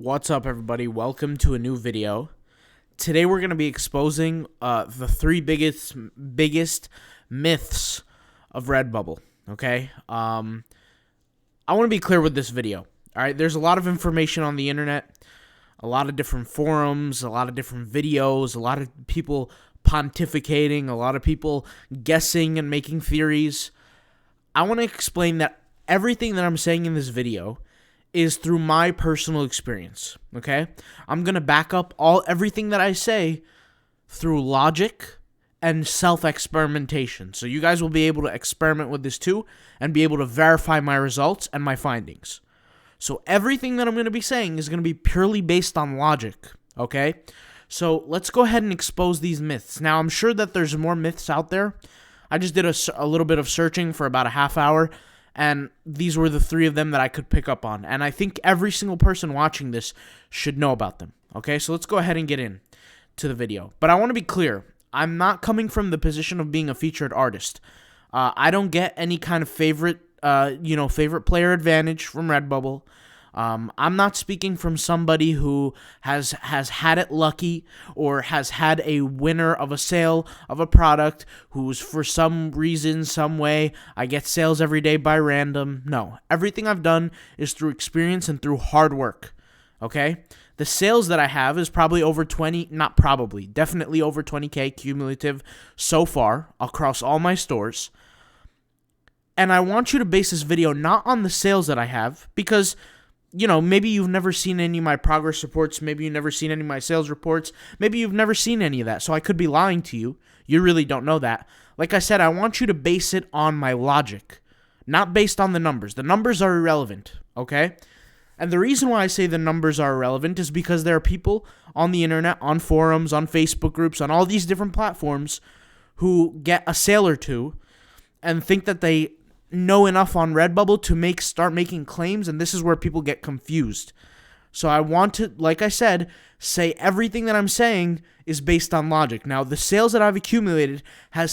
What's up, everybody? Welcome to a new video. Today we're going to be exposing the three biggest myths of Redbubble. Okay, I want to be clear with this video. All right, there's a lot of information on the internet, a lot of different forums, a lot of different videos, a lot of people pontificating, a lot of people guessing and making theories. I want to explain that everything that I'm saying in this video is through my personal experience, okay? I'm going to back up everything that I say through logic and self-experimentation. So you guys will be able to experiment with this too and be able to verify my results and my findings. So everything that I'm going to be saying is going to be purely based on logic, okay? So let's go ahead and expose these myths. Now, I'm sure that there's more myths out there. I just did a little bit of searching for about a half hour, and these were the three of them that I could pick up on. And I think every single person watching this should know about them. Okay, so let's go ahead and get in to the video. But I want to be clear. I'm not coming from the position of being a featured artist. I don't get any kind of favorite player advantage from Redbubble. I'm not speaking from somebody who has had it lucky or has had a winner of a sale of a product who's for some reason, some way, I get sales every day by random. No, everything I've done is through experience and through hard work, okay? The sales that I have is probably over 20, not probably, definitely over 20K cumulative so far across all my stores. And I want you to base this video not on the sales that I have because maybe you've never seen any of my progress reports. Maybe you've never seen any of my sales reports. Maybe you've never seen any of that. So I could be lying to you. You really don't know that. Like I said, I want you to base it on my logic, not based on the numbers. The numbers are irrelevant, okay? And the reason why I say the numbers are irrelevant is because there are people on the internet, on forums, on Facebook groups, on all these different platforms who get a sale or two and think that they know enough on Redbubble to start making claims, and this is where people get confused. So I want to, like I said, say everything that I'm saying is based on logic. Now, the sales that I've accumulated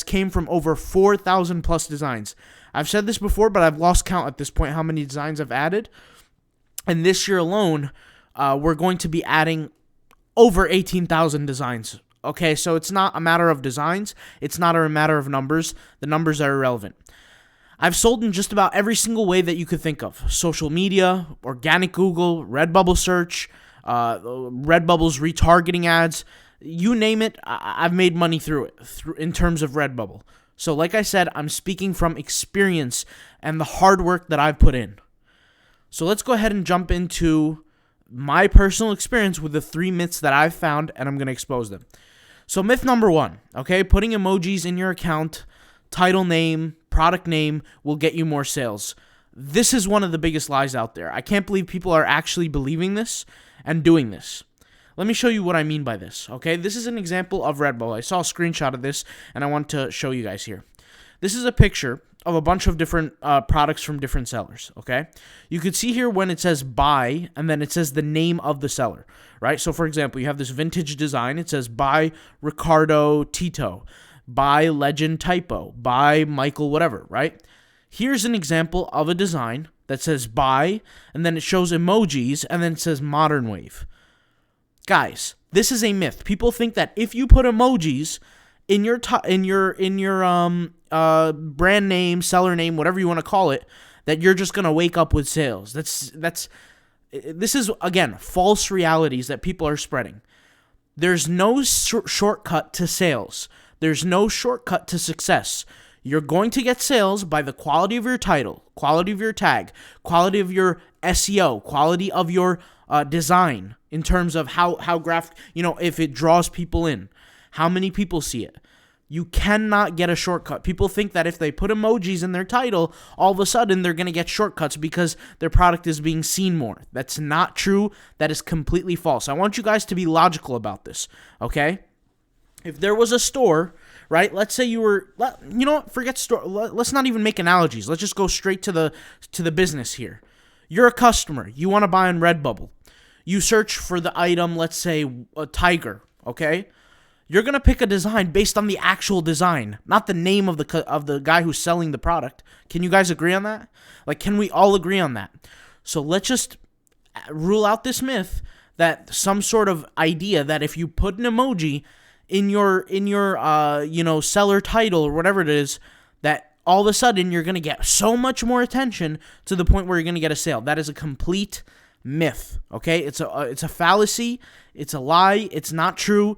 came from over 4,000 plus designs. I've said this before, but I've lost count at this point how many designs I've added. And this year alone, we're going to be adding over 18,000 designs. Okay, so it's not a matter of designs. It's not a matter of numbers. The numbers are irrelevant. I've sold in just about every single way that you could think of. Social media, organic Google, Redbubble search, Redbubble's retargeting ads. You name it, I've made money through it in terms of Redbubble. So like I said, I'm speaking from experience and the hard work that I've put in. So let's go ahead and jump into my personal experience with the three myths that I've found, and I'm going to expose them. So myth number one, okay, putting emojis in your account, title name, product name will get you more sales. This is one of the biggest lies out there. I can't believe people are actually believing this and doing this. Let me show you what I mean by this, okay? This is an example of Redbubble. I saw a screenshot of this, and I want to show you guys here. This is a picture of a bunch of different products from different sellers, okay? You could see here when it says buy, and then it says the name of the seller, right? So, for example, you have this vintage design. It says buy Ricardo Tito, buy Legend Typo, buy Michael whatever, right? Here's an example of a design that says buy, and then it shows emojis, and then it says modern wave. Guys, this is a myth. People think that if you put emojis in your brand name, seller name, whatever you want to call it, that you're just gonna wake up with sales. This is again false realities that people are spreading. There's no shortcut to sales. There's no shortcut to success. You're going to get sales by the quality of your title, quality of your tag, quality of your SEO, quality of your design in terms of how graphic, if it draws people in, how many people see it. You cannot get a shortcut. People think that if they put emojis in their title, all of a sudden they're going to get shortcuts because their product is being seen more. That's not true. That is completely false. I want you guys to be logical about this, okay? If there was a store, right? Let's say you were, forget store. Let's not even make analogies. Let's just go straight to the business here. You're a customer. You want to buy on Redbubble. You search for the item, let's say a tiger, okay? You're going to pick a design based on the actual design, not the name of the guy who's selling the product. Can you guys agree on that? Like, can we all agree on that? So let's just rule out this myth that some sort of idea that if you put an emoji in your seller title or whatever it is, that all of a sudden you're going to get so much more attention to the point where you're going to get a sale. That is a complete myth, okay? It's a fallacy. It's a lie. It's not true.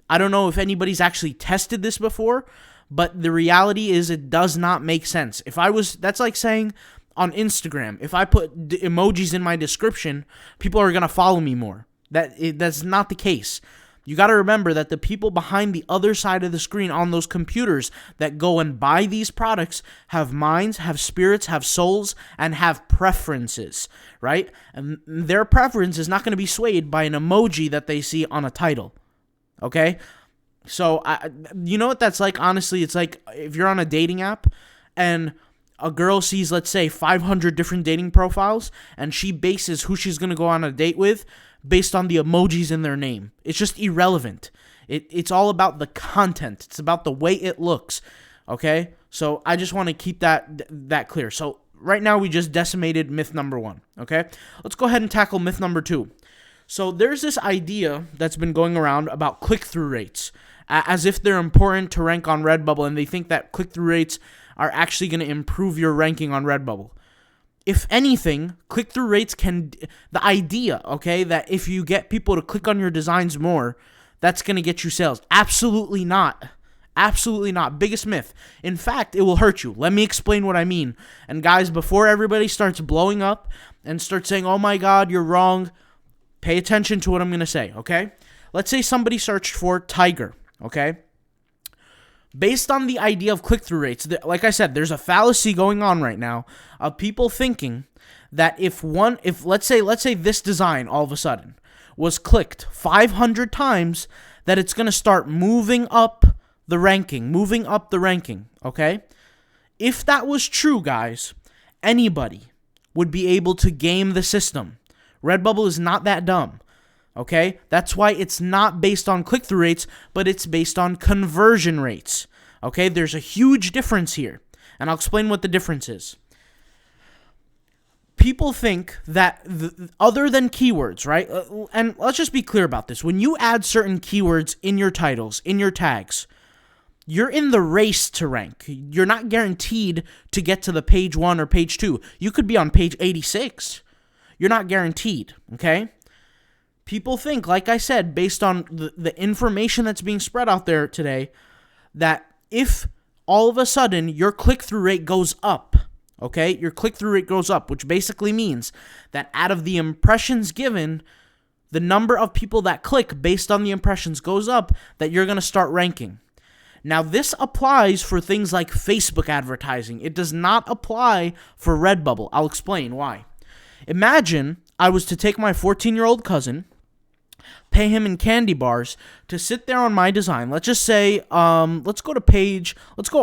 I don't know if anybody's actually tested this before, but the reality is it does not make sense. That's like saying on Instagram, if I put emojis in my description, people are going to follow me more. That's not the case. You got to remember that the people behind the other side of the screen on those computers that go and buy these products have minds, have spirits, have souls, and have preferences, right? And their preference is not going to be swayed by an emoji that they see on a title, okay? So, you know what that's like? Honestly, it's like if you're on a dating app and a girl sees, let's say, 500 different dating profiles, and she bases who she's going to go on a date with based on the emojis in their name. It's just irrelevant. It's all about the content. It's about the way it looks, okay? So I just want to keep that clear. So right now we just decimated myth number 1, okay? Let's go ahead and tackle myth number 2. So there's this idea that's been going around about click-through rates, as if they're important to rank on Redbubble, and they think that click-through rates are actually going to improve your ranking on Redbubble. If anything, click-through rates the idea, okay, that if you get people to click on your designs more, that's going to get you sales. Absolutely not. Absolutely not. Biggest myth. In fact, it will hurt you. Let me explain what I mean. And guys, before everybody starts blowing up and starts saying, oh my God, you're wrong, pay attention to what I'm going to say, okay? Let's say somebody searched for tiger, okay? Based on the idea of click-through rates, like I said, there's a fallacy going on right now of people thinking that if let's say this design all of a sudden was clicked 500 times, that it's going to start moving up the ranking, okay? If that was true, guys, anybody would be able to game the system. Redbubble is not that dumb. Okay? That's why it's not based on click-through rates, but it's based on conversion rates. Okay? There's a huge difference here, and I'll explain what the difference is. People think that other than keywords, right? And let's just be clear about this. When you add certain keywords in your titles, in your tags, you're in the race to rank. You're not guaranteed to get to the page 1 or page 2. You could be on page 86. You're not guaranteed, okay? People think, like I said, based on the information that's being spread out there today, that if all of a sudden your click-through rate goes up, okay, your click-through rate goes up, which basically means that out of the impressions given, the number of people that click based on the impressions goes up, that you're going to start ranking. Now, this applies for things like Facebook advertising. It does not apply for Redbubble. I'll explain why. Imagine I was to take my 14-year-old cousin, pay him in candy bars to sit there on my design. Let's just say, let's go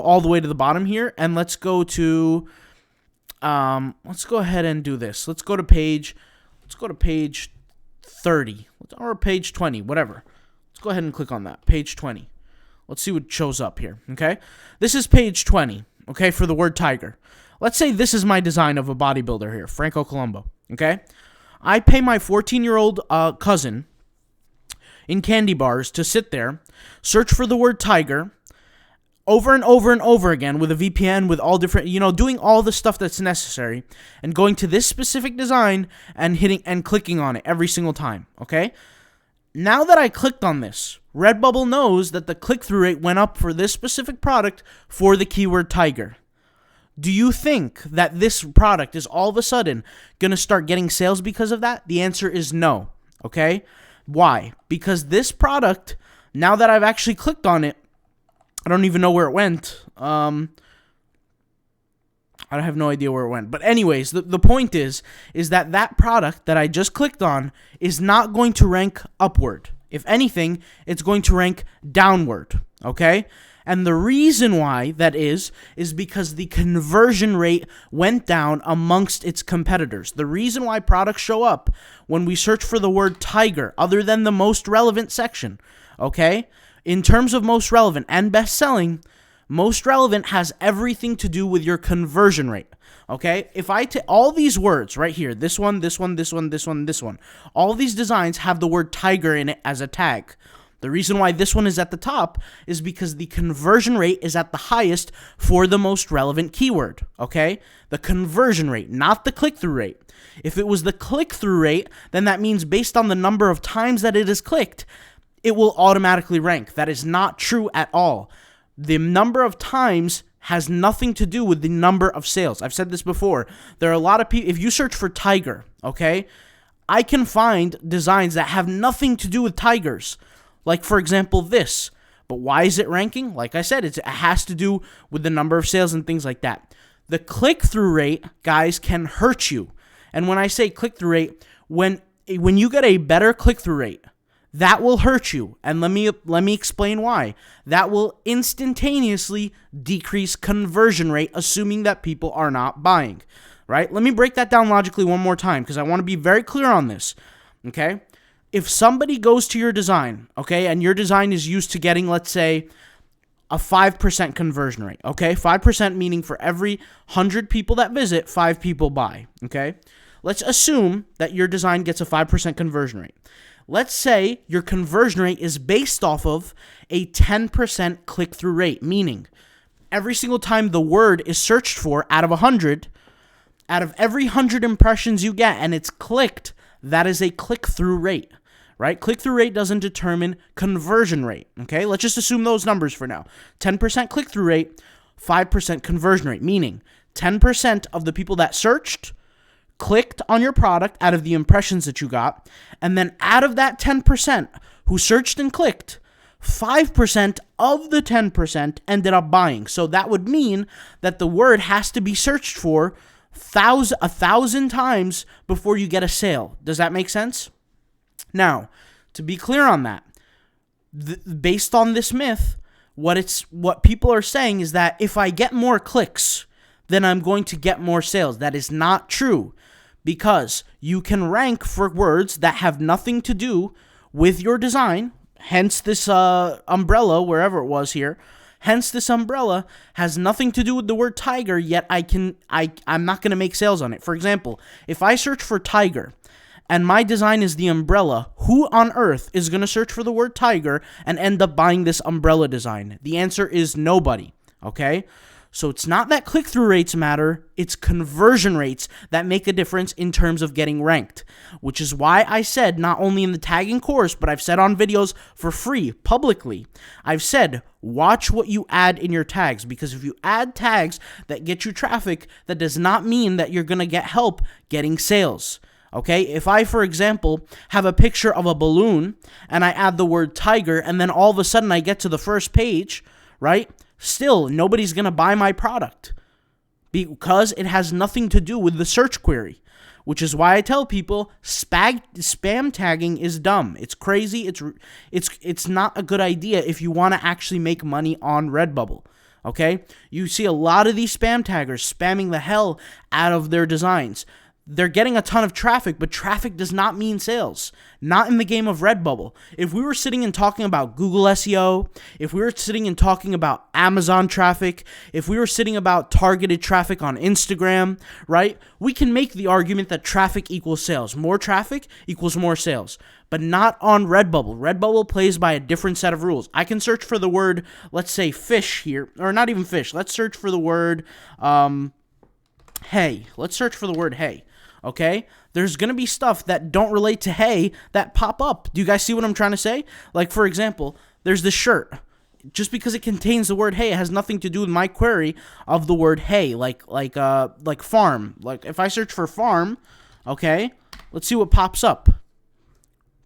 all the way to the bottom here, and let's go ahead and do this. Let's go to page 30, or page 20, whatever. Let's go ahead and click on that, page 20. Let's see what shows up here, okay? This is page 20, okay, for the word tiger. Let's say this is my design of a bodybuilder here, Franco Colombo, okay? I pay my 14-year-old cousin in candy bars to sit there, search for the word tiger over and over and over again with a VPN, with all different, doing all the stuff that's necessary, and going to this specific design and hitting and clicking on it every single time, okay? Now that I clicked on this, Redbubble knows that the click-through rate went up for this specific product for the keyword tiger. Do you think that this product is all of a sudden going to start getting sales because of that? The answer is no, okay? Why? Because this product, now that I've actually clicked on it, I don't even know where it went. I have no idea where it went. But anyways, the point is that product that I just clicked on is not going to rank upward. If anything, it's going to rank downward, okay? And the reason why that is because the conversion rate went down amongst its competitors. The reason why products show up when we search for the word tiger, other than the most relevant section, okay? In terms of most relevant and best-selling, Most relevant has everything to do with your conversion rate. Okay, if I take all these words right here, this one, this one, this one, this one, this one, all these designs have the word tiger in it as a tag. The reason why this one is at the top is because the conversion rate is at the highest for the most relevant keyword, okay? The conversion rate, not the click-through rate. If it was the click-through rate, then that means based on the number of times that it is clicked, it will automatically rank. That is not true at all. The number of times has nothing to do with the number of sales. I've said this before. There are a lot of people, if you search for tiger, okay, I can find designs that have nothing to do with tigers. Like, for example, this. But why is it ranking? Like I said, it has to do with the number of sales and things like that. The click-through rate, guys, can hurt you. And when I say click-through rate, when you get a better click-through rate, that will hurt you. And let me explain why. That will instantaneously decrease conversion rate, assuming that people are not buying, right? Let me break that down logically one more time because I want to be very clear on this, okay? If somebody goes to your design, okay, and your design is used to getting, let's say, a 5% conversion rate, okay? 5% meaning for every 100 people that visit, 5 people buy, okay? Let's assume that your design gets a 5% conversion rate. Let's say your conversion rate is based off of a 10% click-through rate, meaning every single time the word is searched for out of 100, out of every 100 impressions you get and it's clicked, that is a click-through rate, right? Click-through rate doesn't determine conversion rate, okay? Let's just assume those numbers for now. 10% click-through rate, 5% conversion rate, meaning 10% of the people that searched clicked on your product out of the impressions that you got, and then out of that 10% who searched and clicked, 5% of the 10% ended up buying. So that would mean that the word has to be searched for 1,000 times before you get a sale. Does that make sense? Now, to be clear on that, based on this myth, what people are saying is that if I get more clicks, then I'm going to get more sales. That is not true, because you can rank for words that have nothing to do with your design, hence this umbrella, wherever it was here, hence this umbrella has nothing to do with the word tiger, yet I'm not going to make sales on it. For example, if I search for tiger, and my design is the umbrella, who on earth is going to search for the word tiger and end up buying this umbrella design? The answer is nobody, okay? So it's not that click-through rates matter, it's conversion rates that make a difference in terms of getting ranked, which is why I said, not only in the tagging course, but I've said on videos for free, publicly, I've said, watch what you add in your tags, because if you add tags that get you traffic, that does not mean that you're going to get help getting sales. Okay, if I, for example, have a picture of a balloon and I add the word tiger and then all of a sudden I get to the first page, right? Still, nobody's going to buy my product because it has nothing to do with the search query, which is why I tell people spam tagging is dumb. It's crazy. It's not a good idea if you want to actually make money on Redbubble. Okay? You see a lot of these spam taggers spamming the hell out of their designs. They're getting a ton of traffic, but traffic does not mean sales. Not in the game of Redbubble. If we were sitting and talking about Google SEO, if we were sitting and talking about Amazon traffic, if we were sitting about targeted traffic on Instagram, right? We can make the argument that traffic equals sales. More traffic equals more sales, but not on Redbubble. Redbubble plays by a different set of rules. I can search for the word, let's say fish here, or not even fish. Let's search for the word hey. Let's search for the word hey. Okay, there's going to be stuff that don't relate to hey that pop up. Do you guys see what I'm trying to say? Like, for example, there's this shirt. Just because it contains the word hey, it has nothing to do with my query of the word hey, like farm. Like, if I search for farm, okay, let's see what pops up.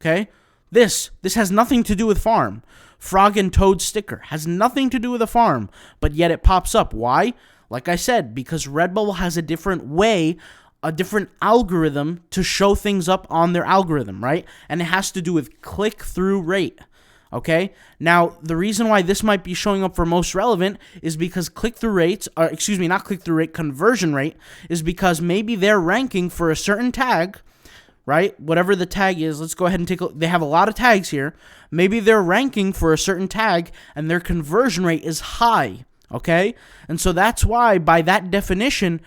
Okay, this has nothing to do with farm. Frog and toad sticker has nothing to do with a farm, but yet it pops up. Why? Like I said, because Redbubble has a different way, a different algorithm to show things up on their algorithm, right? And it has to do with click-through rate, okay? Now, the reason why this might be showing up for most relevant is because click-through rates, not click-through rate, conversion rate, is because maybe they're ranking for a certain tag, right? Whatever the tag is, let's go ahead and take a look. They have a lot of tags here. Maybe they're ranking for a certain tag and their conversion rate is high, Okay? And so that's why, by that definition,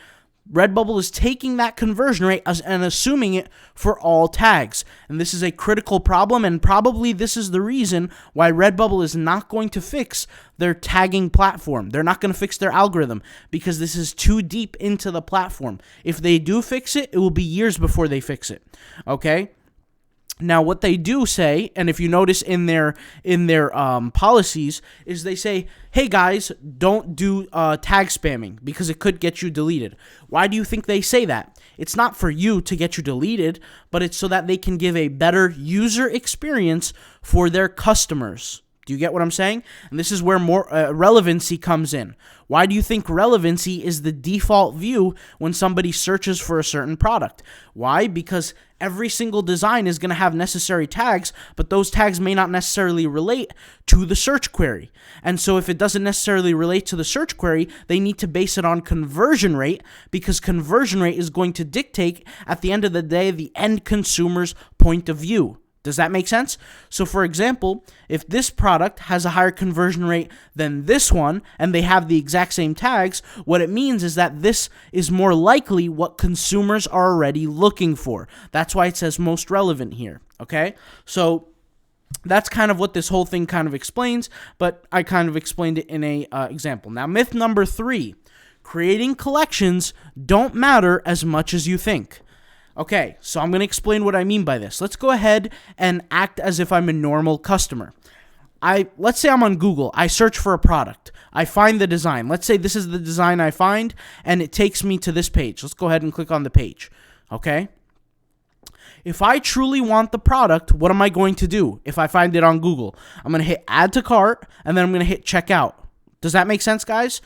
Redbubble is taking that conversion rate and assuming it for all tags. And this is a critical problem, and probably this is the reason why Redbubble is not going to fix their tagging platform. They're not going to fix their algorithm because this is too deep into the platform. If they do fix it, it will be years before they fix it. Okay? Now, what they do say, and if you notice in their policies, is they say, hey guys, don't do tag spamming because it could get you deleted. Why do you think they say that? It's not for you to get you deleted, but it's so that they can give a better user experience for their customers. Do you get what I'm saying? And this is where more relevancy comes in. Why do you think relevancy is the default view when somebody searches for a certain product? Why? Because every single design is going to have necessary tags, but those tags may not necessarily relate to the search query. And so if it doesn't necessarily relate to the search query, they need to base it on conversion rate, because conversion rate is going to dictate, at the end of the day, the end consumer's point of view. Does that make sense? So for example, if this product has a higher conversion rate than this one, and they have the exact same tags, what it means is that this is more likely what consumers are already looking for. That's why it says most relevant here, okay? So that's kind of what this whole thing kind of explains, but I kind of explained it in a example. Now, myth number 3, creating collections don't matter as much as you think. Okay, so I'm going to explain what I mean by this. Let's go ahead and act as if I'm a normal customer. Let's say I'm on Google. I search for a product. I find the design. Let's say this is the design I find, and it takes me to this page. Let's go ahead and click on the page. Okay? If I truly want the product, what am I going to do if I find it on Google? I'm going to hit add to cart, and then I'm going to hit checkout. Does that make sense, guys?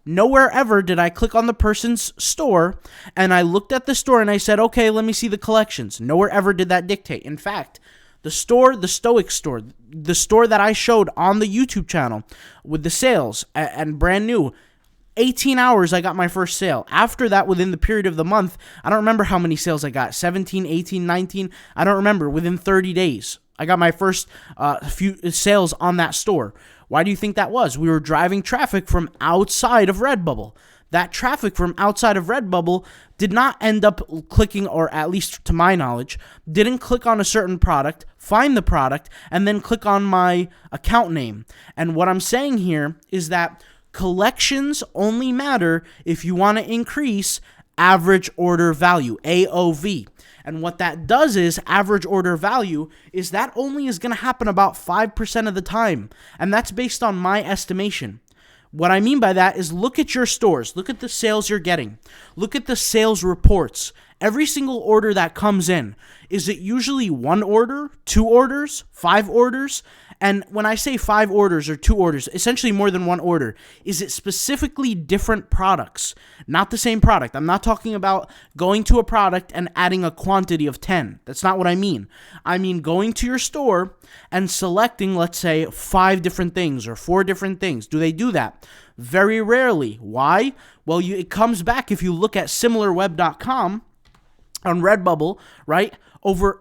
Nowhere ever did I click on the person's store and I looked at the store and I said, okay, let me see the collections. Nowhere ever did that dictate. In fact, the Stoic store, the store that I showed on the YouTube channel with the sales and brand new, 18 hours I got my first sale. After that, within the period of the month, I don't remember how many sales I got, 17, 18, 19, I don't remember, within 30 days. I got my first few sales on that store. Why do you think that was? We were driving traffic from outside of Redbubble. That traffic from outside of Redbubble did not end up clicking, or at least to my knowledge, didn't click on a certain product, find the product, and then click on my account name. And what I'm saying here is that collections only matter if you want to increase average order value, AOV. And what that does is, average order value, is that only is going to happen about 5% of the time. And that's based on my estimation. What I mean by that is, look at your stores. Look at the sales you're getting. Look at the sales reports. Every single order that comes in, is it usually 1 order, 2 orders, 5 orders? And when I say 5 orders or 2 orders, essentially more than 1 order, is it specifically different products? Not the same product. I'm not talking about going to a product and adding a quantity of 10. That's not what I mean. I mean going to your store and selecting, let's say, 5 different things or 4 different things. Do they do that? Very rarely. Why? Well, it comes back, if you look at similarweb.com on Redbubble, right?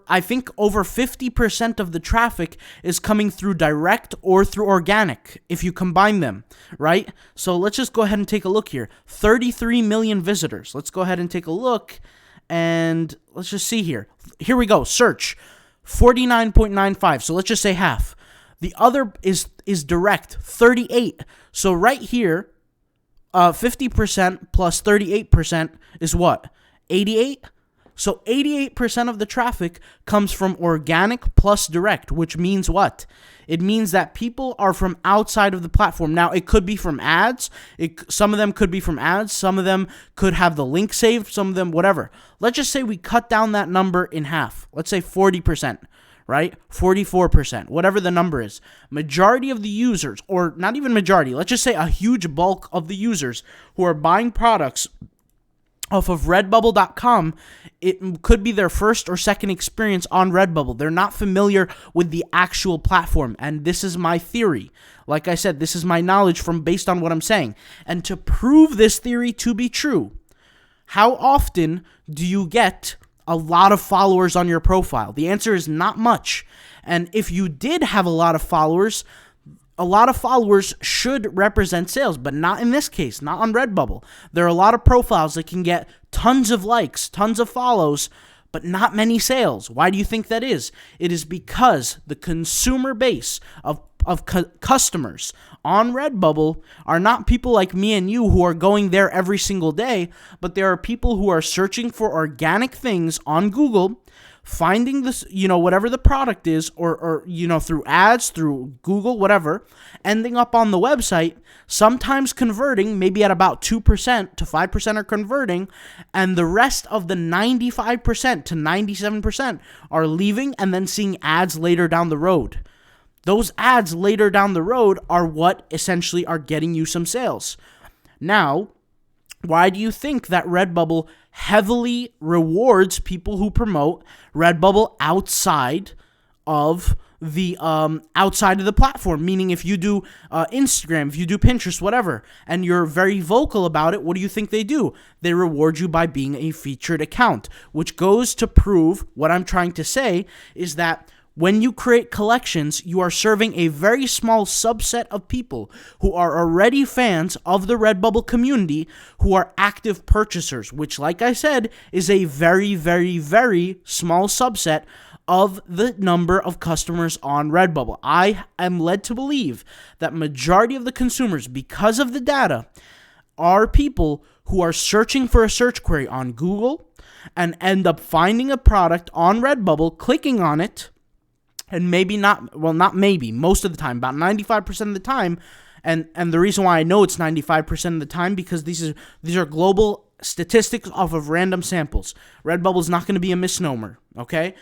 I think over 50% of the traffic is coming through direct or through organic, if you combine them, right? So let's just go ahead and take a look here. 33 million visitors. Let's go ahead and take a look, and let's just see here. Here we go. Search. 49.95. So let's just say half. The other is direct. 38. So right here, 50% plus 38% is what? 88? So 88% of the traffic comes from organic plus direct, which means what? It means that people are from outside of the platform. Now, it could be from ads. Some of them could be from ads. Some of them could have the link saved. Some of them, whatever. Let's just say we cut down that number in half. Let's say 40%, right? 44%, whatever the number is. Majority of the users, or not even majority, let's just say a huge bulk of the users who are buying products off of Redbubble.com, it could be their first or second experience on Redbubble. They're not familiar with the actual platform, and this is my theory. Like I said, this is my knowledge based on what I'm saying. And to prove this theory to be true, how often do you get a lot of followers on your profile? The answer is not much. And if you did have a lot of followers, a lot of followers should represent sales, but not in this case, not on Redbubble. There are a lot of profiles that can get tons of likes, tons of follows, but not many sales. Why do you think that is? It is because the consumer base of customers on Redbubble are not people like me and you who are going there every single day, but there are people who are searching for organic things on Google, finding this, whatever the product is, or through ads, through Google, whatever, ending up on the website, sometimes converting, maybe at about 2% to 5% are converting, and the rest of the 95% to 97% are leaving and then seeing ads later down the road. Those ads later down the road are what essentially are getting you some sales. Now, why do you think that Redbubble heavily rewards people who promote Redbubble outside of the platform? Meaning, if you do Instagram, if you do Pinterest, whatever, and you're very vocal about it, what do you think they do? They reward you by being a featured account, which goes to prove what I'm trying to say is that when you create collections, you are serving a very small subset of people who are already fans of the Redbubble community, who are active purchasers, which, like I said, is a very, very, very small subset of the number of customers on Redbubble. I am led to believe that majority of the consumers, because of the data, are people who are searching for a search query on Google and end up finding a product on Redbubble, clicking on it, and most of the time, about 95% of the time, and the reason why I know it's 95% of the time, because these are global statistics off of random samples. Redbubble is not going to be a misnomer, okay?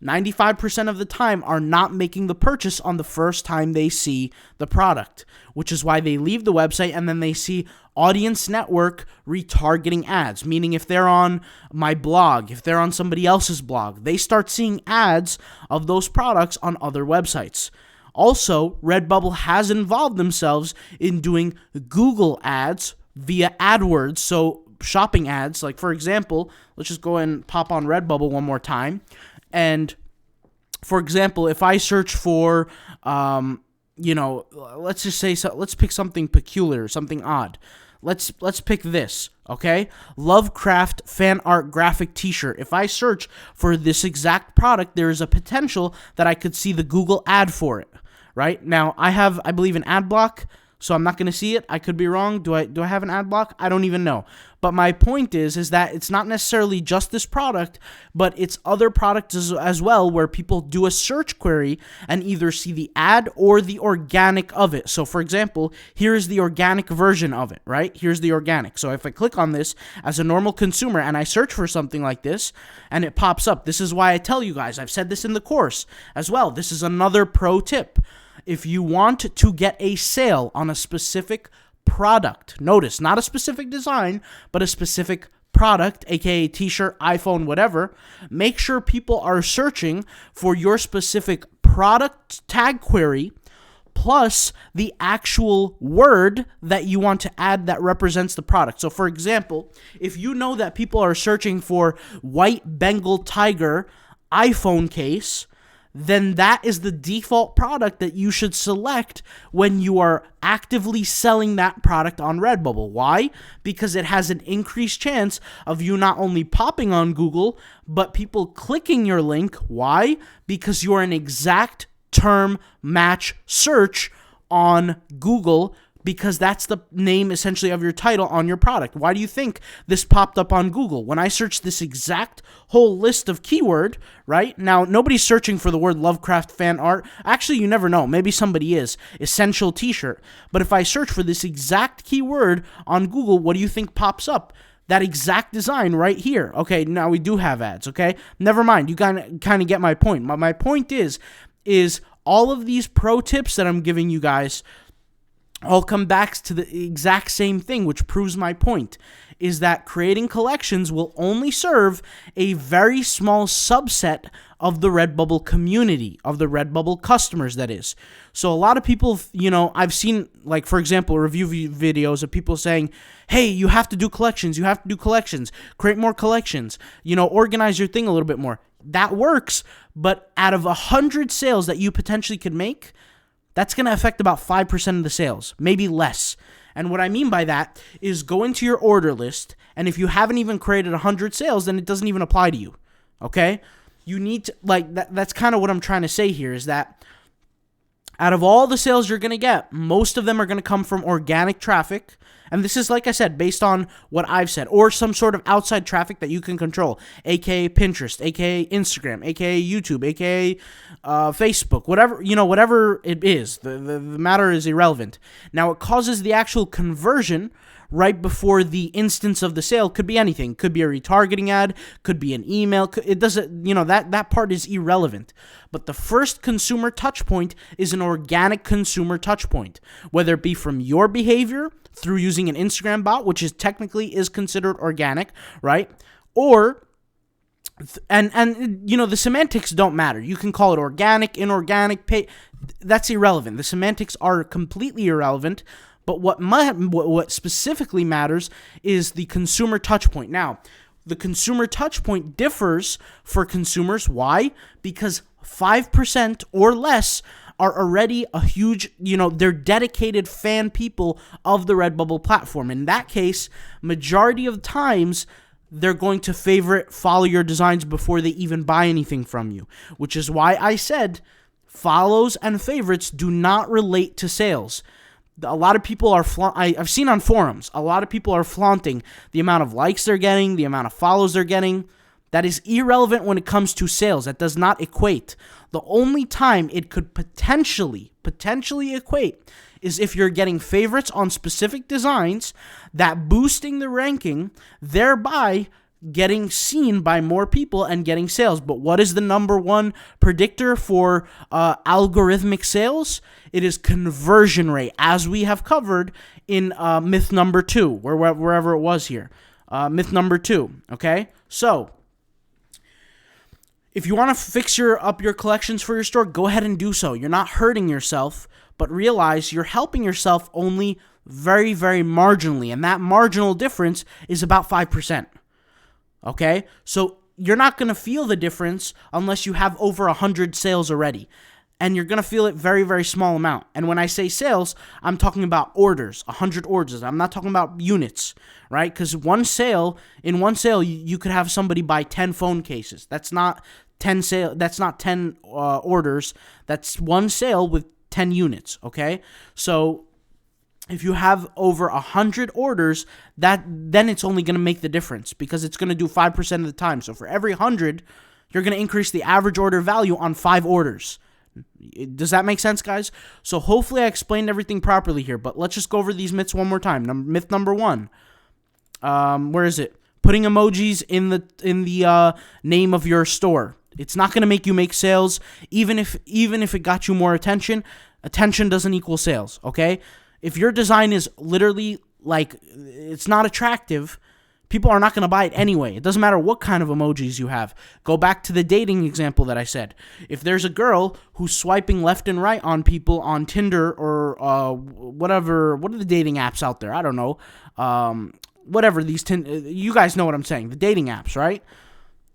95% of the time are not making the purchase on the first time they see the product, which is why they leave the website and then they see audience network retargeting ads. Meaning, if they're on my blog, if they're on somebody else's blog, they start seeing ads of those products on other websites. Also, Redbubble has involved themselves in doing Google ads via AdWords, so shopping ads. Like, for example, let's just go and pop on Redbubble one more time. And, for example, if I search for, let's just say, let's pick something peculiar, something odd. Let's pick this, okay? Lovecraft fan art graphic t-shirt. If I search for this exact product, there is a potential that I could see the Google ad for it, right? Now, I believe, an ad block, so I'm not going to see it. I could be wrong. Do I have an ad block? I don't even know. But my point is that it's not necessarily just this product, but it's other products as well, where people do a search query and either see the ad or the organic of it. So, for example, here is the organic version of it, right? Here's the organic. So if I click on this as a normal consumer and I search for something like this and it pops up, this is why I tell you guys, I've said this in the course as well. This is another pro tip. If you want to get a sale on a specific product, notice, not a specific design, but a specific product, aka t-shirt, iPhone, whatever, make sure people are searching for your specific product tag query plus the actual word that you want to add that represents the product. So, for example, if you know that people are searching for white Bengal tiger iPhone case, then that is the default product that you should select when you are actively selling that product on Redbubble. Why? Because it has an increased chance of you not only popping on Google, but people clicking your link. Why? Because you're an exact term match search on Google, because that's the name essentially of your title on your product. Why do you think this popped up on Google? When I searched this exact whole list of keyword, right? Now, nobody's searching for the word Lovecraft fan art. Actually, you never know. Maybe somebody is. Essential t-shirt. But if I search for this exact keyword on Google, what do you think pops up? That exact design right here. Okay, now we do have ads, okay? Never mind. You kind of get my point. My point is all of these pro tips that I'm giving you guys all come back to the exact same thing, which proves my point, is that creating collections will only serve a very small subset of the Redbubble community, of the Redbubble customers, that is. So a lot of people, I've seen, like, for example, review videos of people saying, hey, you have to do collections, create more collections, organize your thing a little bit more. That works, but out of 100 sales that you potentially could make, that's going to affect about 5% of the sales, maybe less. And what I mean by that is go into your order list, and if you haven't even created 100 sales, then it doesn't even apply to you, okay? You need to, like, that's kind of what I'm trying to say here, is that out of all the sales you're going to get, most of them are going to come from organic traffic. And this is, like I said, based on what I've said, or some sort of outside traffic that you can control, aka Pinterest, aka Instagram, aka YouTube, aka Facebook, whatever it is. The matter is irrelevant. Now, it causes the actual conversion right before the instance of the sale. Could be anything. Could be a retargeting ad. Could be an email. It doesn't, that part is irrelevant. But the first consumer touch point is an organic consumer touch point, whether it be from your behavior through using an Instagram bot, which is technically is considered organic, right? Or and the semantics don't matter. You can call it organic, inorganic, that's irrelevant. The semantics are completely irrelevant. But what specifically matters is the consumer touch point. Now, the consumer touch point differs for consumers. Why? Because 5% or less are already a huge, they're dedicated fan people of the Redbubble platform. In that case, majority of times, they're going to follow your designs before they even buy anything from you, which is why I said follows and favorites do not relate to sales. A lot of people are, I've seen on forums, a lot of people are flaunting the amount of likes they're getting, the amount of follows they're getting. That is irrelevant when it comes to sales. That does not equate. The only time it could potentially equate is if you're getting favorites on specific designs, that boosting the ranking, thereby getting seen by more people and getting sales. But what is the number one predictor for algorithmic sales? It is conversion rate, as we have covered in myth number 2, wherever it was here. Myth number 2, okay? So, if you want to fix up your collections for your store, go ahead and do so. You're not hurting yourself, but realize you're helping yourself only very, very marginally, and that marginal difference is about 5%. Okay? So you're not going to feel the difference unless you have over 100 sales already. And you're going to feel it very, very small amount. And when I say sales, I'm talking about orders, 100 orders. I'm not talking about units, right? Because in one sale, you could have somebody buy 10 phone cases. That's not 10 orders. That's one sale with 10 units, okay? So if you have over 100 orders, then it's only going to make the difference because it's going to do 5% of the time. So for every 100, you're going to increase the average order value on 5 orders. Does that make sense, guys? So hopefully I explained everything properly here, but let's just go over these myths one more time. Myth number 1. Where is it? Putting emojis in the name of your store. It's not going to make you make sales, even if it got you more attention. Attention doesn't equal sales, okay? If your design is literally like it's not attractive, people are not going to buy it anyway. It doesn't matter what kind of emojis you have. Go back to the dating example that I said. If there's a girl who's swiping left and right on people on Tinder or whatever, what are the dating apps out there? I don't know. Whatever these, you guys know what I'm saying. The dating apps, right?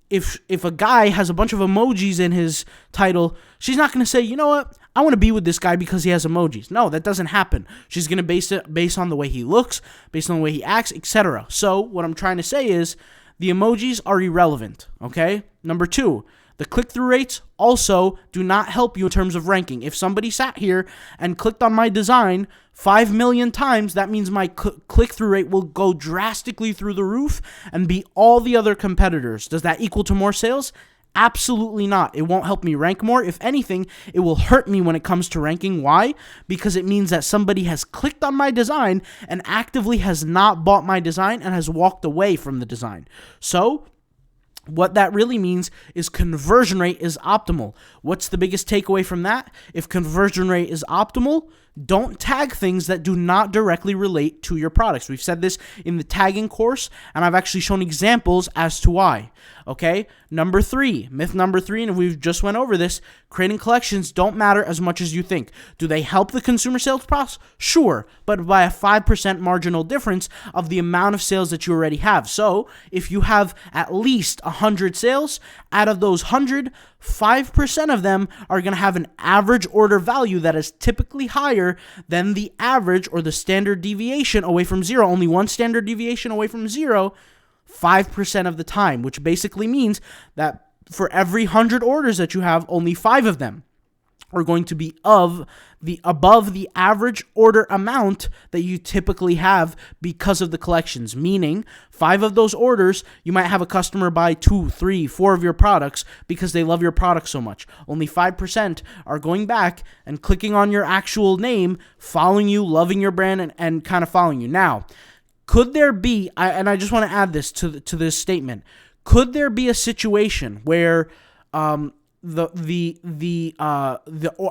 If a guy has a bunch of emojis in his title, she's not going to say, you know what? I want to be with this guy because he has emojis. No, that doesn't happen. She's going to base it based on the way he looks, based on the way he acts, etc. So what I'm trying to say is the emojis are irrelevant, okay? Number 2, the click-through rates also do not help you in terms of ranking. If somebody sat here and clicked on my design 5 million times, that means my click-through rate will go drastically through the roof and beat all the other competitors. Does that equal to more sales? Absolutely not. It won't help me rank more. If anything, it will hurt me when it comes to ranking. Why? Because it means that somebody has clicked on my design and actively has not bought my design and has walked away from the design. So what that really means is conversion rate is optimal. What's the biggest takeaway from that? If conversion rate is optimal, Don't tag things that do not directly relate to your products. We've said this in the tagging course, and I've actually shown examples as to why. Okay, myth number three, and we've just went over this, creating collections don't matter as much as you think. Do they help the consumer sales process? Sure, but by a 5% marginal difference of the amount of sales that you already have. So if you have at least 100 sales, out of those 100, 5% of them are going to have an average order value that is typically higher than the average or the standard deviation away from zero. Only one standard deviation away from zero, 5% of the time, which basically means that for every 100 orders that you have, only 5 of them are going to be above the average order amount that you typically have because of the collections. Meaning, 5 of those orders, you might have a customer buy 2, 3, 4 of your products because they love your product so much. Only 5% are going back and clicking on your actual name, following you, loving your brand, and kind of following you. Now, could there be, and I just want to add this to this statement, could there be a situation where the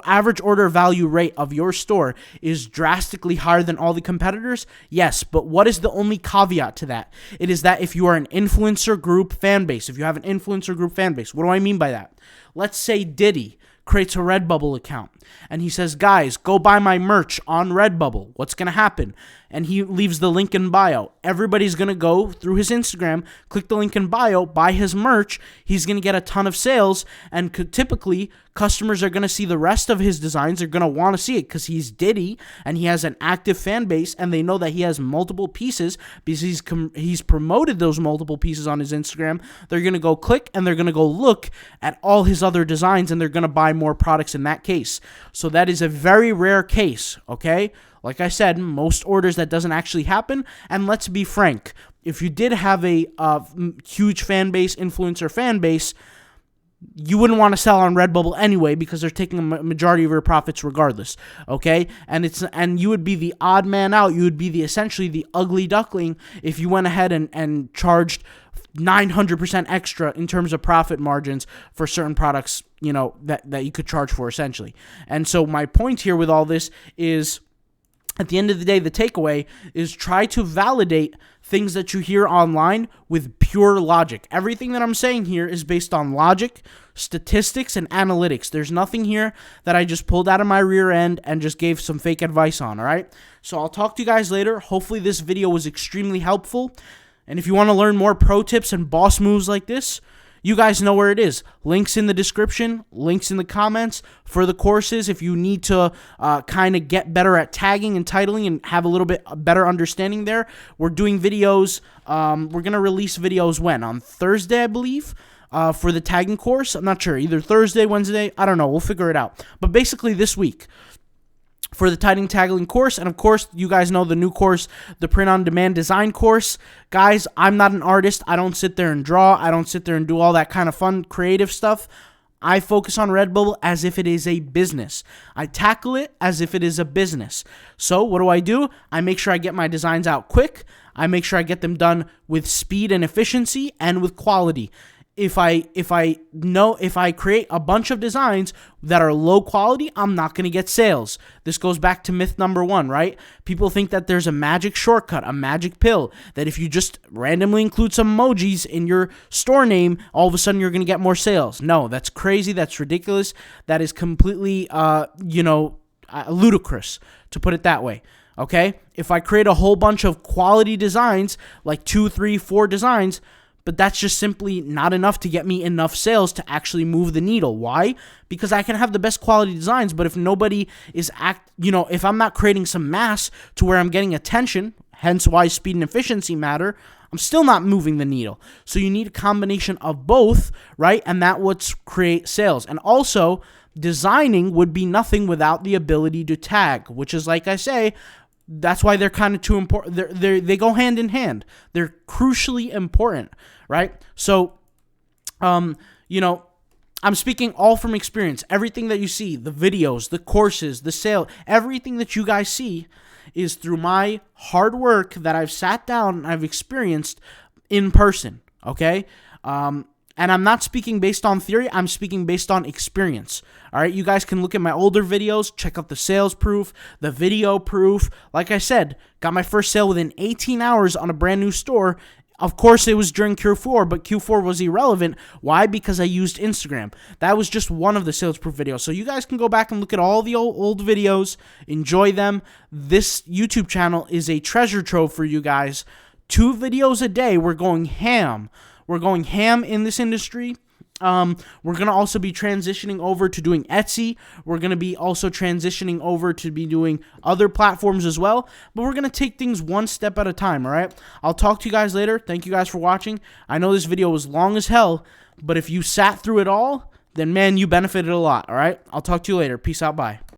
average order value rate of your store is drastically higher than all the competitors? Yes, but what is the only caveat to that? It is that if you are an influencer group fan base, what do I mean by that? Let's say Diddy creates a Redbubble account and he says, guys, go buy my merch on Redbubble. What's going to happen? And he leaves the link in bio. Everybody's going to go through his Instagram, click the link in bio, buy his merch. He's going to get a ton of sales, and typically customers are going to see the rest of his designs. They're going to want to see it because he's Diddy and he has an active fan base, and they know that he has multiple pieces because he's promoted those multiple pieces on his Instagram. They're going to go click and they're going to go look at all his other designs, and they're going to buy more products in that case. So that is a very rare case, okay? Like I said, most orders that doesn't actually happen. And let's be frank, if you did have a huge fan base, influencer fan base, you wouldn't want to sell on Redbubble anyway because they're taking a majority of your profits regardless, okay? And you would be the odd man out. You would be essentially the ugly duckling if you went ahead and charged 900% extra in terms of profit margins for certain products, that you could charge for essentially. And so my point here with all this is, at the end of the day, the takeaway is try to validate things that you hear online with pure logic. Everything that I'm saying here is based on logic, statistics, and analytics. There's nothing here that I just pulled out of my rear end and just gave some fake advice on, all right? So I'll talk to you guys later. Hopefully this video was extremely helpful. And if you want to learn more pro tips and boss moves like this, you guys know where it is. Links in the description, links in the comments for the courses. If you need to kind of get better at tagging and titling and have a little bit better understanding there, we're doing videos. We're going to release videos when? On Thursday, I believe, for the tagging course. I'm not sure. Either Thursday, Wednesday. I don't know. We'll figure it out. But basically this week, for the tagging course, and of course, you guys know the new course, the print-on-demand design course. Guys, I'm not an artist. I don't sit there and draw. I don't sit there and do all that kind of fun, creative stuff. I focus on Redbubble as if it is a business. I tackle it as if it is a business. So what do? I make sure I get my designs out quick. I make sure I get them done with speed and efficiency and with quality. If I create a bunch of designs that are low quality, I'm not going to get sales. This goes back to myth number 1, right? People think that there's a magic shortcut, a magic pill, that if you just randomly include some emojis in your store name, all of a sudden you're going to get more sales. No, that's crazy. That's ridiculous. That is completely, ludicrous, to put it that way. Okay? If I create a whole bunch of quality designs, like 2, 3, 4 designs, but that's just simply not enough to get me enough sales to actually move the needle. Why? Because I can have the best quality designs, but if nobody is if I'm not creating some mass to where I'm getting attention, hence why speed and efficiency matter, I'm still not moving the needle. So you need a combination of both, right? And that would create sales. And also, designing would be nothing without the ability to tag, which is, like I say, that's why they're kind of too important. They go hand in hand. They're crucially important, right? So, I'm speaking all from experience. Everything that you see, the videos, the courses, the sale, everything that you guys see is through my hard work that I've sat down and I've experienced in person, okay? And I'm not speaking based on theory, I'm speaking based on experience. All right, you guys can look at my older videos, check out the sales proof, the video proof. Like I said, got my first sale within 18 hours on a brand new store. Of course, it was during Q4, but Q4 was irrelevant. Why? Because I used Instagram. That was just one of the sales proof videos. So you guys can go back and look at all the old videos, enjoy them. This YouTube channel is a treasure trove for you guys. 2 videos a day. We're going ham. We're going ham in this industry. We're going to also be transitioning over to doing Etsy. We're going to be also transitioning over to be doing other platforms as well. But we're going to take things one step at a time, all right? I'll talk to you guys later. Thank you guys for watching. I know this video was long as hell, but if you sat through it all, then, man, you benefited a lot, all right? I'll talk to you later. Peace out. Bye.